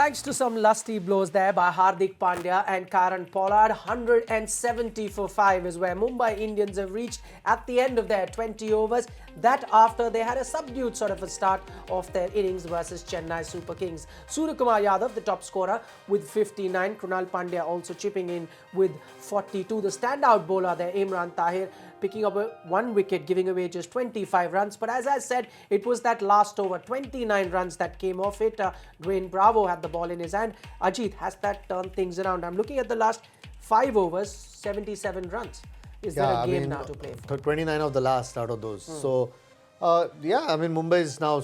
Thanks to some lusty blows there by Hardik Pandya and Karan Pollard, 170 for 5 is where Mumbai Indians have reached at the end of their 20 overs. That after they had a subdued sort of a start of their innings versus Chennai Super Kings. Suryakumar Yadav, the top scorer, with 59. Krunal Pandya also chipping in with 42. The standout bowler there, Imran Tahir, picking up one wicket, giving away just 25 runs. But as I said, it was that last over, 29 runs that came off it. Dwayne Bravo had the ball in his hand. Ajit, has that turned things around? I'm looking at the last 5 overs, 77 runs. Is there a game now to play for? 29 of the last out of those. So, Mumbai is now,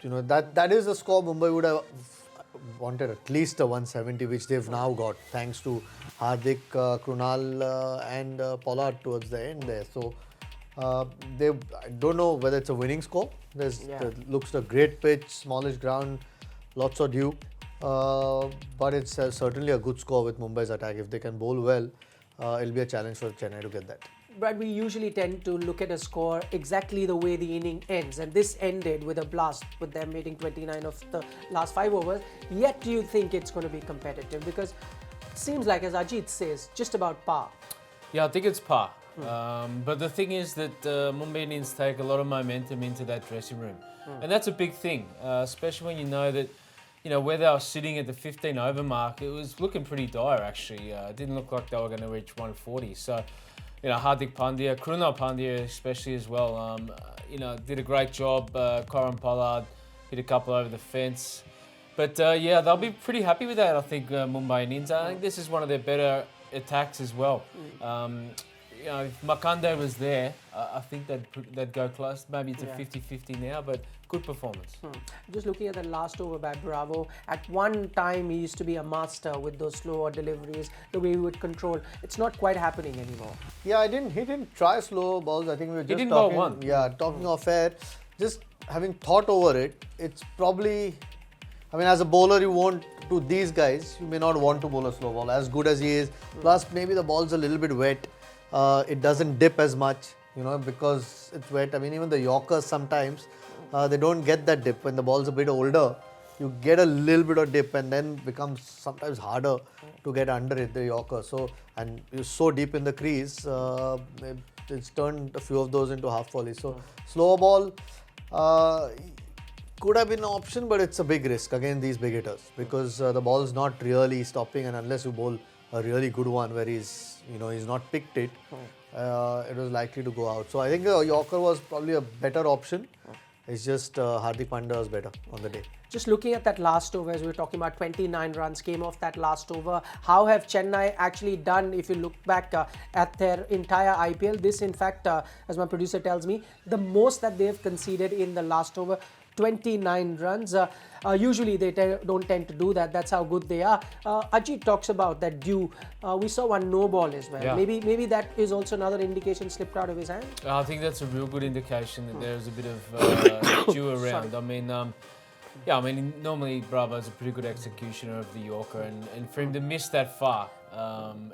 that is the score Mumbai would have wanted at least a 170, which they've now got, thanks to Hardik, Krunal and Pollard towards the end there. So, I don't know whether it's a winning score. It looks a great pitch, smallish ground, lots of dew. But it's certainly a good score with Mumbai's attack. If they can bowl well, it'll be a challenge for Chennai to get that. But we usually tend to look at a score exactly the way the inning ends, and this ended with a blast, with them hitting 29 of the last 5 overs. Yet do you think it's going to be competitive? Because it seems like, as Ajit says, just about par. Yeah, I think it's par. But the thing is that Mumbai Indians take a lot of momentum into that dressing room. And that's a big thing, especially when you know that, where they were sitting at the 15 over mark, it was looking pretty dire actually. It didn't look like they were going to reach 140. So, Hardik Pandya, Krunal Pandya especially as well, did a great job. Karan Pollard hit a couple over the fence. But they'll be pretty happy with that, I think, Mumbai Indians. I think this is one of their better attacks as well. If Makande was there, I think they'd go close. Maybe it's a 50-50 now, but good performance. Just looking at the last over by Bravo, at one time he used to be a master with those slower deliveries, the way he would control. It's not quite happening anymore. Yeah, he didn't try slow balls. I think we were just talking off air. Just having thought over it, it's probably, as a bowler, you won't, to these guys, you may not want to bowl a slow ball, as good as he is. Plus, maybe the ball's a little bit wet. It doesn't dip as much, because it's wet. Even the Yorkers sometimes, they don't get that dip. When the ball's a bit older, you get a little bit of dip and then becomes sometimes harder to get under it, the Yorker. So, and you're so deep in the crease, it's turned a few of those into half volleys. So, slow ball could have been an option, but it's a big risk against these big hitters, because the ball's not really stopping, and unless you bowl a really good one where he's not picked it, it was likely to go out. So I think Yorker was probably a better option. It's just Hardik Pandya was better on the day. Just looking at that last over, as we were talking about, 29 runs came off that last over. How have Chennai actually done, if you look back at their entire IPL? This, in fact, as my producer tells me, the most that they've conceded in the last over, 29 runs. Usually they don't tend to do that. That's how good they are. Ajit talks about that dew. We saw one no ball as well. Yeah. Maybe that is also another indication slipped out of his hand. I think that's a real good indication that there's a bit of dew around. Normally Bravo's a pretty good executioner of the Yorker, and for him to miss that far,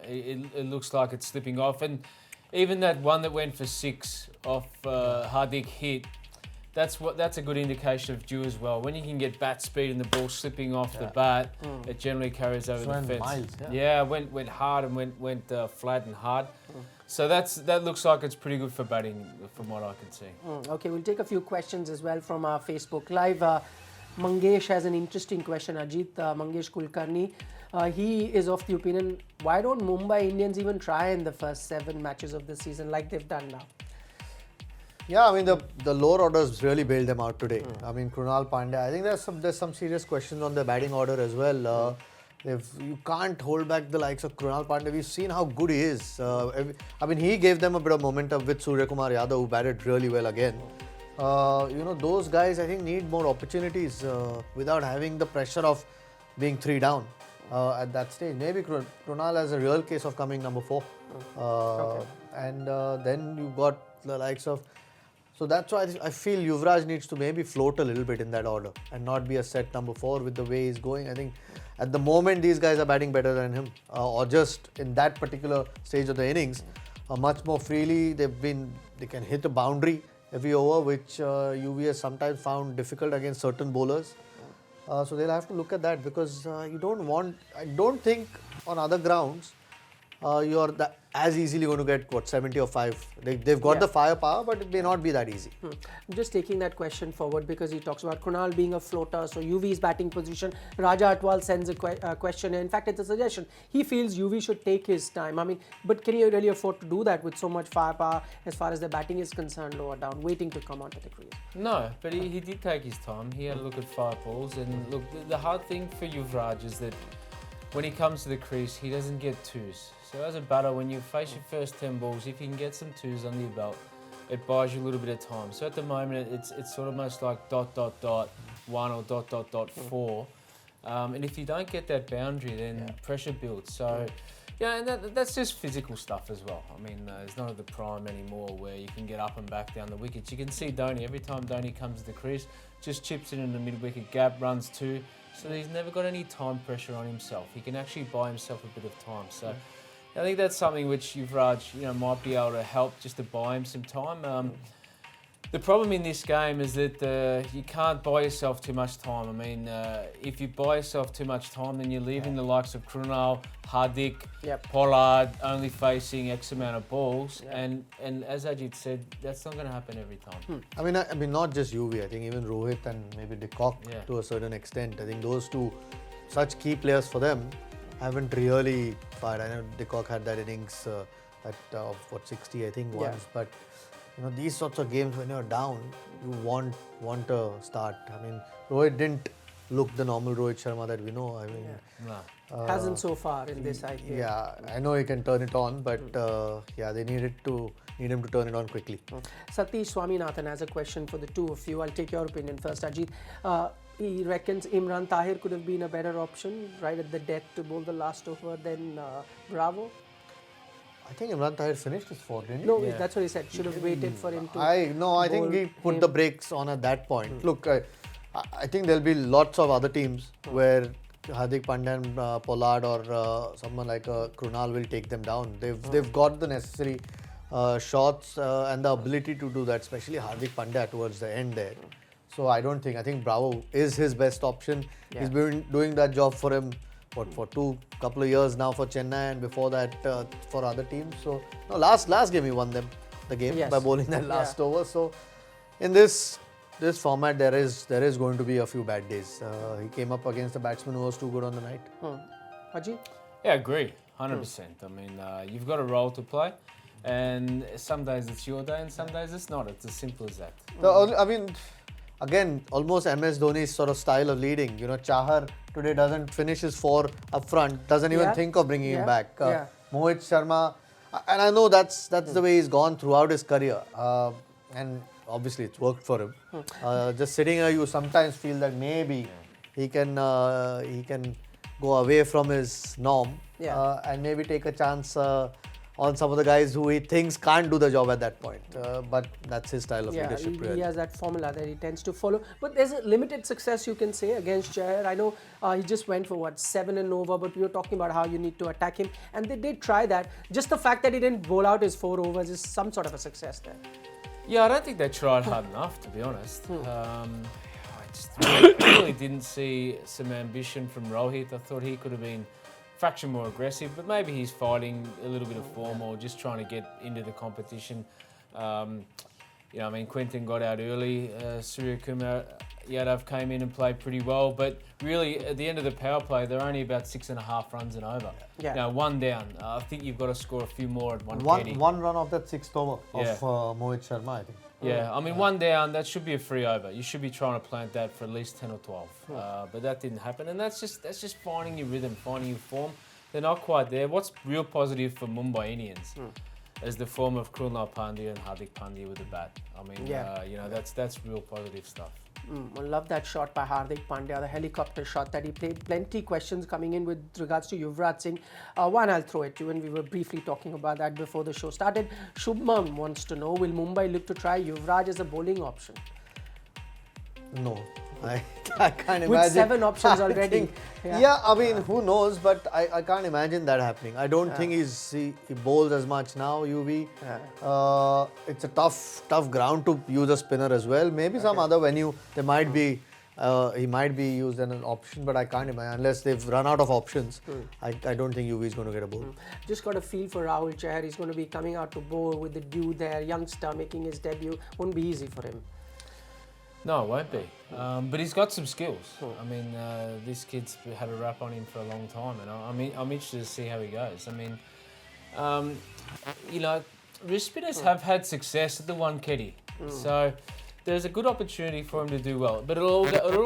it looks like it's slipping off. And even that one that went for 6 off Hardik hit, that's a good indication of dew as well. When you can get bat speed and the ball slipping off the bat, it generally carries over the fence. Miles, went hard and went flat and hard. So that looks like it's pretty good for batting from what I can see. Okay, we'll take a few questions as well from our Facebook Live. Mangesh has an interesting question, Ajit. Mangesh Kulkarni. He is of the opinion, why don't Mumbai Indians even try in the first 7 matches of the season like they've done now? Yeah, the lower orders really bailed them out today. Krunal Pandya, I think there's some serious questions on the batting order as well. If you can't hold back the likes of Krunal Pandya, we've seen how good he is. He gave them a bit of momentum with Suryakumar Yadav, who batted really well again. Those guys, I think, need more opportunities without having the pressure of being 3 down at that stage. Maybe Krunal has a real case of coming number 4. And then you've got the likes of... So that's why I feel Yuvraj needs to maybe float a little bit in that order and not be a set number 4 with the way he's going. I think at the moment these guys are batting better than him, or just in that particular stage of the innings, much more freely. They can hit a boundary every over, which UV has sometimes found difficult against certain bowlers. So they'll have to look at that because you don't want. I don't think on other grounds you're as easily going to get 70 or 5. They've got Yeah. the firepower, but it may not be that easy. I'm just taking that question forward because he talks about Krunal being a floater, so UV's batting position. Raja Atwal sends a question. In fact, it's a suggestion. He feels UV should take his time. I mean, but can you really afford to do that with so much firepower as far as the batting is concerned, lower down, waiting to come onto the crease? No, but he did take his time. He had a look at 5 balls, and look, the hard thing for Yuvraj is that when he comes to the crease, he doesn't get 2s. So as a batter, when you face your first 10 balls, if you can get some 2s under your belt, it buys you a little bit of time. So at the moment, it's sort of almost like ... 1 or ... 4. And if you don't get that boundary, then pressure builds. So, yeah, and that's just physical stuff as well. I mean, it's not at the prime anymore where you can get up and back down the wickets. You can see Dhoni, every time Dhoni comes to the crease, just chips in the mid-wicket gap, runs 2. So he's never got any time pressure on himself. He can actually buy himself a bit of time. So I think that's something which Yuvraj, might be able to help just to buy him some time. The problem in this game is that you can't buy yourself too much time. I mean, if you buy yourself too much time, then you're leaving the likes of Krunal, Hardik, Pollard only facing X amount of balls. And as Ajit said, that's not going to happen every time. I mean, not just UV. I think even Rohit and maybe De Kock to a certain extent. I think those two, such key players for them, haven't really fired. I know De Kock had that innings of 60, I think, once, but. These sorts of games when you're down, you want a start. I mean, Rohit didn't look the normal Rohit Sharma that we know. I mean, Hasn't so far in this IPL. Yeah, I know he can turn it on, but they need him to turn it on quickly. Satish Swaminathan has a question for the two of you. I'll take your opinion first, Ajit. He reckons Imran Tahir could have been a better option right at the death to bowl the last over than Bravo. I think Imran Tahir finished his 4, didn't he? No, that's what he said. Should have waited for him to. I think he put the brakes on at that point. Look, I think there'll be lots of other teams where Hardik Pandya and Pollard or someone like Krunal will take them down. They've got the necessary shots and the ability to do that, especially Hardik Pandya towards the end there. So I think Bravo is his best option. He's been doing that job for him. For couple of years now for Chennai, and before that for other teams. So last game he won them the game by bowling that last over. So in this format there is going to be a few bad days. He came up against a batsman who was too good on the night. Ajit? Yeah, I agree, 100%. I mean, you've got a role to play, and some days it's your day, and some days it's not. It's as simple as that. Again, almost MS Dhoni's sort of style of leading. Chahar today doesn't finish his 4 up front, doesn't even think of bringing him back. Mohit Sharma, and I know that's the way he's gone throughout his career, and obviously it's worked for him. Just sitting here, you sometimes feel that maybe he can go away from his norm and maybe take a chance on some of the guys who he thinks can't do the job at that point. But that's his style of leadership. He has that formula that he tends to follow. But there's a limited success, you can say, against Chahar. I know he just went for 7 and over, but we were talking about how you need to attack him. And they did try that. Just the fact that he didn't bowl out his 4 overs is some sort of a success there. Yeah, I don't think they tried hard enough, to be honest. I just really didn't see some ambition from Rohit. I thought he could have been fraction more aggressive, but maybe he's fighting a little bit of form or just trying to get into the competition. Quentin got out early. Surya Kumar Yadav came in and played pretty well, but really at the end of the power play, they're only about 6.5 runs and over. Now 1 down. I think you've got to score a few more at 180. One run off that 6th over of Mohit Sharma, I think. Yeah, 1 down, that should be a free over. You should be trying to plant that for at least 10 or 12. But that didn't happen, and that's just finding your rhythm, finding your form. They're not quite there. What's real positive for Mumbai Indians is the form of Krunal Pandya and Hardik Pandya with the bat. I mean, that's real positive stuff. I love that shot by Hardik Pandya, the helicopter shot that he played. Plenty questions coming in with regards to Yuvraj Singh. One I'll throw at you, and we were briefly talking about that before the show started. Shubman wants to know, will Mumbai look to try Yuvraj as a bowling option? No. I can't imagine. With 7 options already. Who knows, but I can't imagine that happening. I don't think he bowls as much now, UV. It's a tough ground to use a spinner as well. Maybe some other venue, there might be He might be used as an option, but I can't imagine unless they've run out of options. I don't think UV is going to get a ball. Just got a feel for Rahul Chahar. He's going to be coming out to bowl with the dew there, youngster making his debut. Won't be easy for him. No, it won't be. But he's got some skills. I mean, this kid's had a rap on him for a long time, and I'm interested to see how he goes. I mean, you know, wrist spinners have had success at the one Keddy, so there's a good opportunity for him to do well. But it'll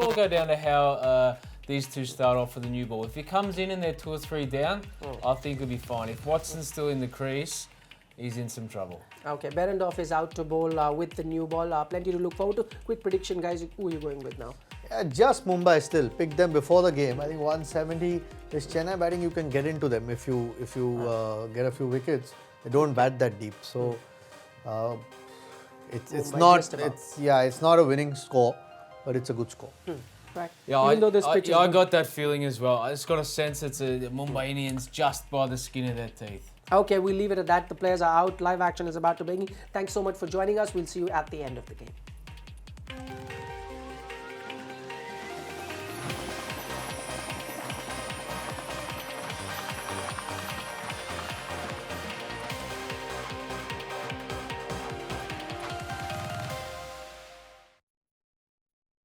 all go down to how these two start off for the new ball. If he comes in and they're 2 or 3 down, I think he'll be fine. If Watson's still in the crease, he's in some trouble. Okay, Behrendorff is out to bowl with the new ball. Plenty to look forward to. Quick prediction, guys. Who are you going with now? Yeah, just Mumbai still. Pick them before the game. I think 170 is Chennai batting. You can get into them if you get a few wickets. They don't bat that deep, so it's not a winning score, but it's a good score. Right. Yeah, Even though this pitch is I good. got that feeling as well. I just got a sense it's a Mumbai Indians just by the skin of their teeth. Okay, we'll leave it at that. The players are out. Live action is about to begin. Thanks so much for joining us. We'll see you at the end of the game.